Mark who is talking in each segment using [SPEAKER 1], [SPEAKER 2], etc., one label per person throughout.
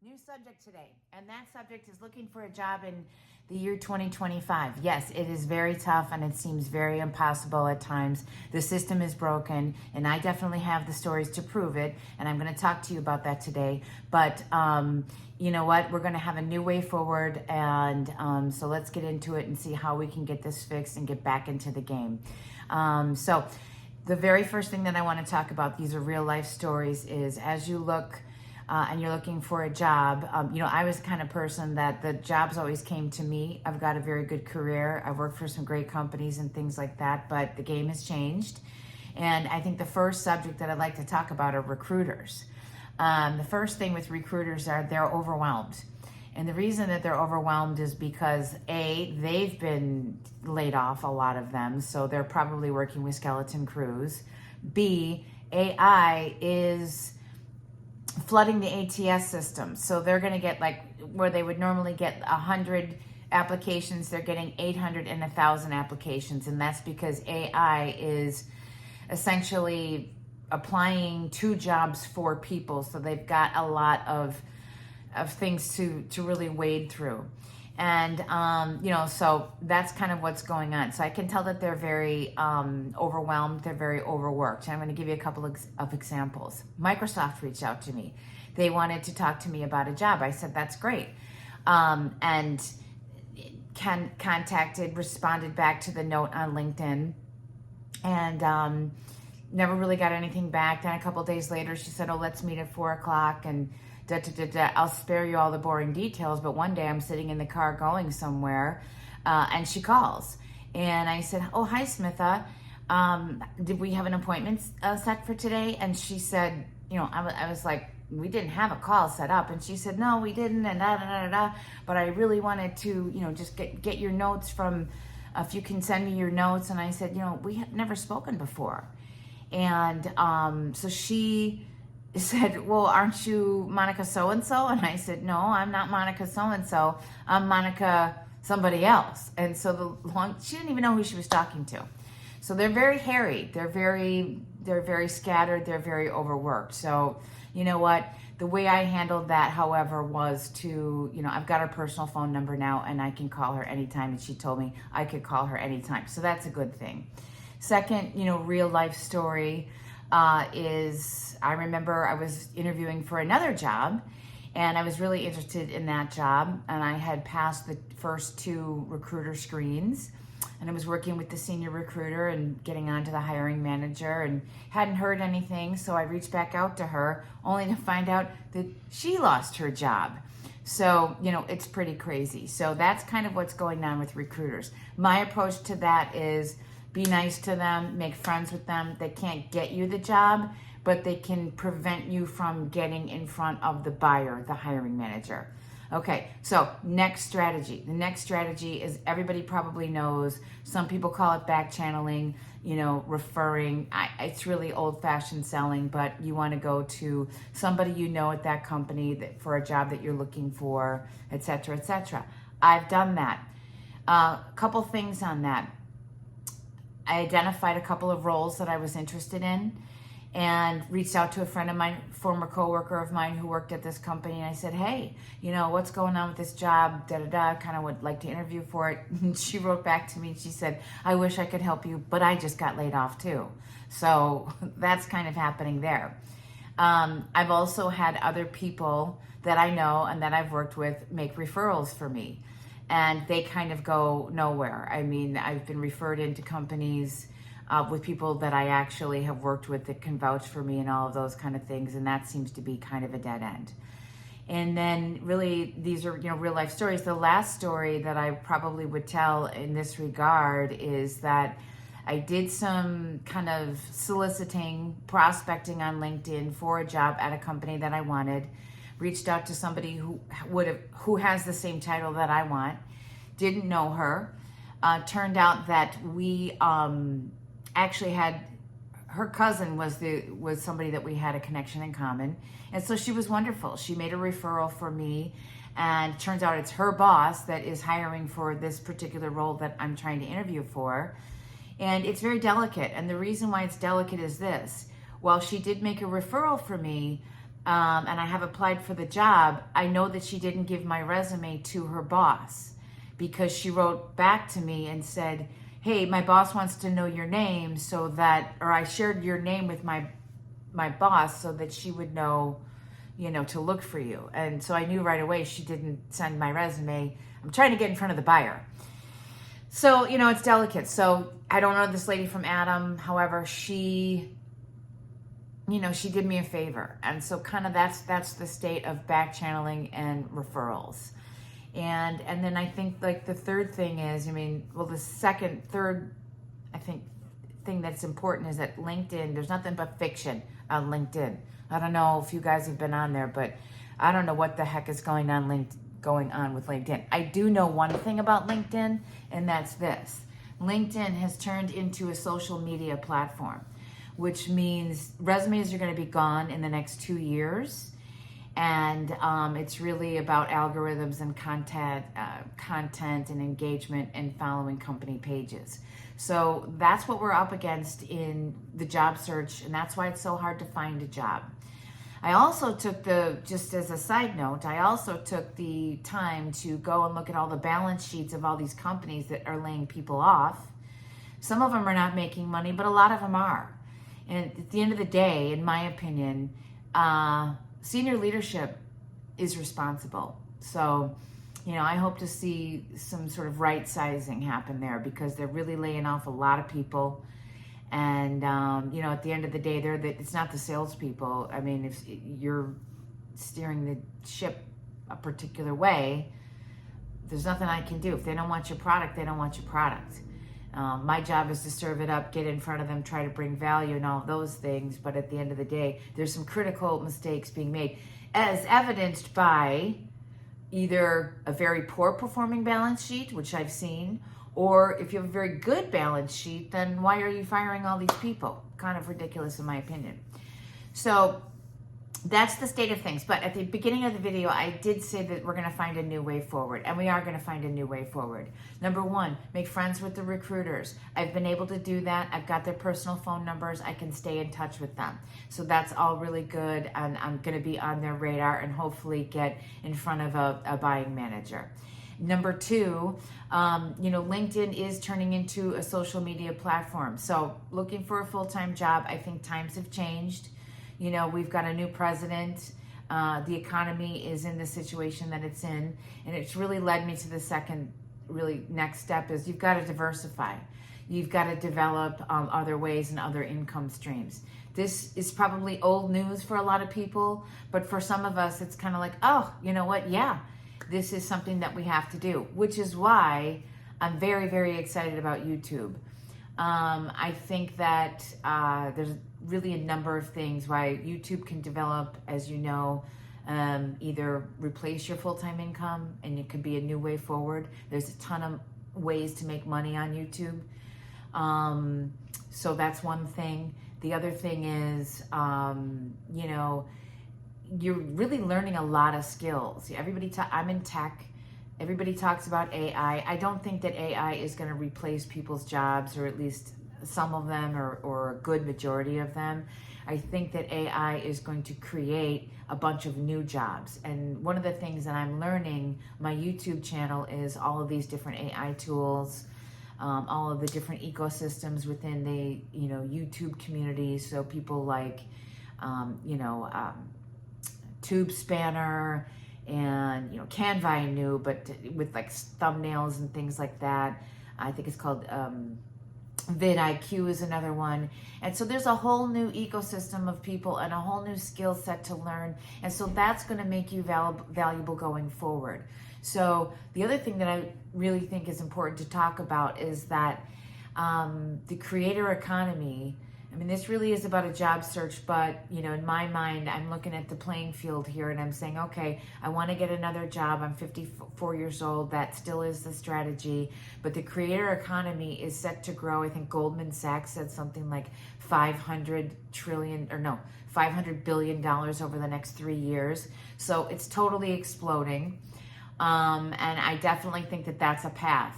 [SPEAKER 1] New subject today, and that subject is looking for a job in the year 2025. Yes, it is very tough and it seems very impossible at times. The system is broken, and I definitely have the stories to prove it, and I'm going to talk to you about that today. But you know what? We're going to have a new way forward, and so let's get into it and see how we can get this fixed and get back into the game. So the very first thing that I want to talk about, these are real life stories, is as you look and you're looking for a job, I was the kind of person that the jobs always came to me. I've got a very good career. I've worked for some great companies and things like that, but the game has changed. And I think the first subject that I'd like to talk about are recruiters. The first thing with recruiters are they're overwhelmed. And the reason that they're overwhelmed is because A, they've been laid off, a lot of them, so they're probably working with skeleton crews. B, AI is flooding the ATS system. So they're going to get, like, where they would normally get 100 applications, they're getting 800 and 1,000 applications. And that's because AI is essentially applying to jobs for people. So they've got a lot of things to really wade through. And, so that's kind of what's going on. So I can tell that they're very overwhelmed. They're very overworked. And I'm going to give you a couple of examples. Microsoft reached out to me. They wanted to talk to me about a job. I said, that's great. And responded back to the note on LinkedIn, and never really got anything back. Then a couple of days later, she said, oh, let's meet at 4:00, and I'll spare you all the boring details, but one day I'm sitting in the car going somewhere, and she calls. And I said, oh, hi, Smitha. Did we have an appointment set for today? And she said, I was like, we didn't have a call set up. And she said, no, we didn't, and but I really wanted to, just get your notes from, if you can send me your notes. And I said, we have never spoken before. And so she said, well, aren't you Monica so-and-so? And I said, no, I'm not Monica so-and-so. I'm Monica somebody else. And so she didn't even know who she was talking to. So they're very harried. They're very scattered. They're very overworked. So you know what? The way I handled that, however, was to, I've got her personal phone number now, and I can call her anytime. And she told me I could call her anytime. So that's a good thing. Second, real life story is, I remember I was interviewing for another job, and I was really interested in that job, and I had passed the first 2 recruiter screens, and I was working with the senior recruiter and getting on to the hiring manager, and hadn't heard anything. So I reached back out to her, only to find out that she lost her job. So, it's pretty crazy. So that's kind of what's going on with recruiters. My approach to that is be nice to them, make friends with them. They can't get you the job, but they can prevent you from getting in front of the buyer, the hiring manager. Okay, so next strategy. The next strategy is, everybody probably knows, some people call it back channeling, referring. It's really old-fashioned selling, but you want to go to somebody at that company for a job that you're looking for, et cetera, et cetera. I've done that. A couple things on that. I identified a couple of roles that I was interested in, and reached out to a friend of mine, former coworker of mine who worked at this company. And I said, hey, what's going on with this job? Kind of would like to interview for it. And she wrote back to me and she said, I wish I could help you, but I just got laid off too. So that's kind of happening there. I've also had other people that I know and that I've worked with make referrals for me, and they kind of go nowhere. I mean, I've been referred into companies with people that I actually have worked with that can vouch for me and all of those kind of things, and that seems to be kind of a dead end. And then really, these are real life stories. The last story that I probably would tell in this regard is that I did some kind of soliciting, prospecting on LinkedIn for a job at a company that I wanted. Reached out to somebody who has the same title that I want. Didn't know her. Turned out that we actually had, her cousin was somebody that we had a connection in common, and so she was wonderful. She made a referral for me, and turns out it's her boss that is hiring for this particular role that I'm trying to interview for. And it's very delicate, and the reason why it's delicate is this: while she did make a referral for me, and I have applied for the job, I know that she didn't give my resume to her boss because she wrote back to me and said, hey, my boss wants to know your name so that, or I shared your name with my boss so that she would know, to look for you. And so I knew right away she didn't send my resume. I'm trying to get in front of the buyer. So, it's delicate. So I don't know this lady from Adam. However, she did me a favor. And so kind of that's the state of back channeling and referrals. And then I think like the third thing is, third, I think, thing that's important is that LinkedIn, there's nothing but fiction on LinkedIn. I don't know if you guys have been on there, but I don't know what the heck is going on with LinkedIn. I do know one thing about LinkedIn, and that's this. LinkedIn has turned into a social media platform, which means resumes are going to be gone in the next 2 years. And it's really about algorithms and content and engagement and following company pages. So that's what we're up against in the job search, and that's why it's so hard to find a job. I also took just as a side note, I also took the time to go and look at all the balance sheets of all these companies that are laying people off. Some of them are not making money, but a lot of them are. And at the end of the day, in my opinion, senior leadership is responsible. So, I hope to see some sort of right sizing happen there because they're really laying off a lot of people. And, at the end of the day, it's not the salespeople. I mean, if you're steering the ship a particular way, there's nothing I can do. If they don't want your product, they don't want your product. My job is to serve it up, get in front of them, try to bring value and all of those things. But at the end of the day, there's some critical mistakes being made, as evidenced by either a very poor performing balance sheet, which I've seen, or if you have a very good balance sheet, then why are you firing all these people? Kind of ridiculous in my opinion. So that's the state of things. But at the beginning of the video, I did say that we're going to find a new way forward, and we are going to find a new way forward. Number one, make friends with the recruiters. I've been able to do that. I've got their personal phone numbers. I can stay in touch with them. So that's all really good, and I'm going to be on their radar and hopefully get in front of a buying manager. Number two, LinkedIn is turning into a social media platform. So looking for a full-time job, I think times have changed. We've got a new president. The economy is in the situation that it's in. And it's really led me to the second really next step is you've got to diversify. You've got to develop other ways and other income streams. This is probably old news for a lot of people, but for some of us, it's kind of like, oh, you know what? Yeah, this is something that we have to do, which is why I'm very, very excited about YouTube. I think that there's really a number of things why YouTube can develop, as you know, either replace your full-time income, and it could be a new way forward. There's a ton of ways to make money on YouTube. So that's one thing. The other thing is, you're really learning a lot of skills. I'm in tech. Everybody talks about AI. I don't think that AI is going to replace people's jobs, or at least some of them, or a good majority of them. I think that AI is going to create a bunch of new jobs. And one of the things that I'm learning, my YouTube channel, is all of these different AI tools, all of the different ecosystems within the YouTube community. So people like Tube Spanner and Canva, I knew, but with like thumbnails and things like that. I think it's called vidIQ is another one. And so there's a whole new ecosystem of people and a whole new skill set to learn. And so that's going to make you valuable going forward. So the other thing that I really think is important to talk about is that the creator economy, this really is about a job search, but, in my mind, I'm looking at the playing field here and I'm saying, okay, I want to get another job. I'm 54 years old. That still is the strategy, but the creator economy is set to grow. I think Goldman Sachs said something like $500 billion over the next 3 years. So it's totally exploding. And I definitely think that that's a path.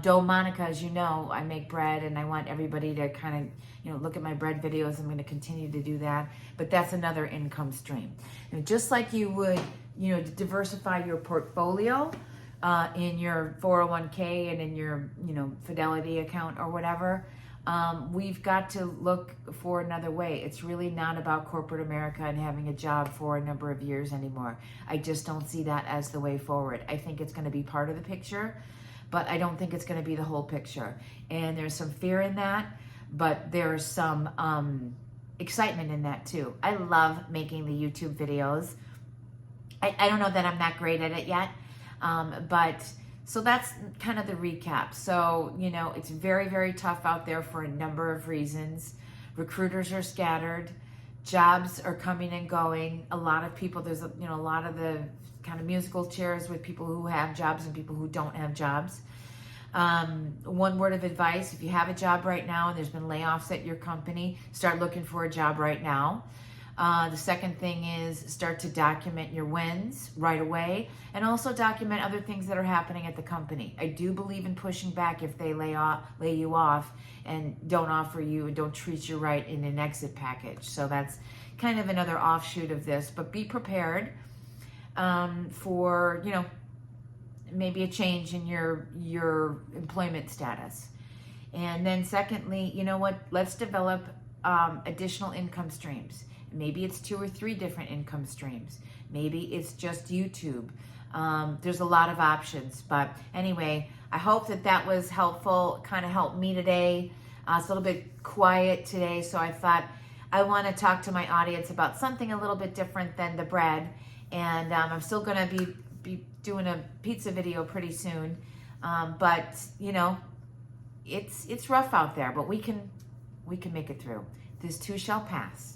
[SPEAKER 1] Dough Monica, as you know, I make bread, and I want everybody to kind of, look at my bread videos. I'm going to continue to do that, but that's another income stream. And just like you would, diversify your portfolio in your 401k and in your, Fidelity account or whatever, we've got to look for another way. It's really not about corporate America and having a job for a number of years anymore. I just don't see that as the way forward. I think it's going to be part of the picture, but I don't think it's going to be the whole picture. And there's some fear in that, but there's some excitement in that too. I love making the YouTube videos. I don't know that I'm that great at it yet, but so that's kind of the recap. So, it's very, very tough out there for a number of reasons. Recruiters are scattered. Jobs are coming and going. A lot of people, there's, a lot of the kind of musical chairs with people who have jobs and people who don't have jobs. One word of advice, if you have a job right now and there's been layoffs at your company, start looking for a job right now. The second thing is start to document your wins right away, and also document other things that are happening at the company. I do believe in pushing back if they lay you off and don't offer you and don't treat you right in an exit package. So that's kind of another offshoot of this, but be prepared for, maybe a change in your employment status. And then secondly, let's develop additional income streams. Maybe it's 2 or 3 different income streams. Maybe it's just YouTube. There's a lot of options. But anyway, I hope that was helpful, kind of helped me today. It's a little bit quiet today, so I thought I want to talk to my audience about something a little bit different than the bread. And I'm still going to be doing a pizza video pretty soon. But, it's rough out there, but we can make it through. This too shall pass.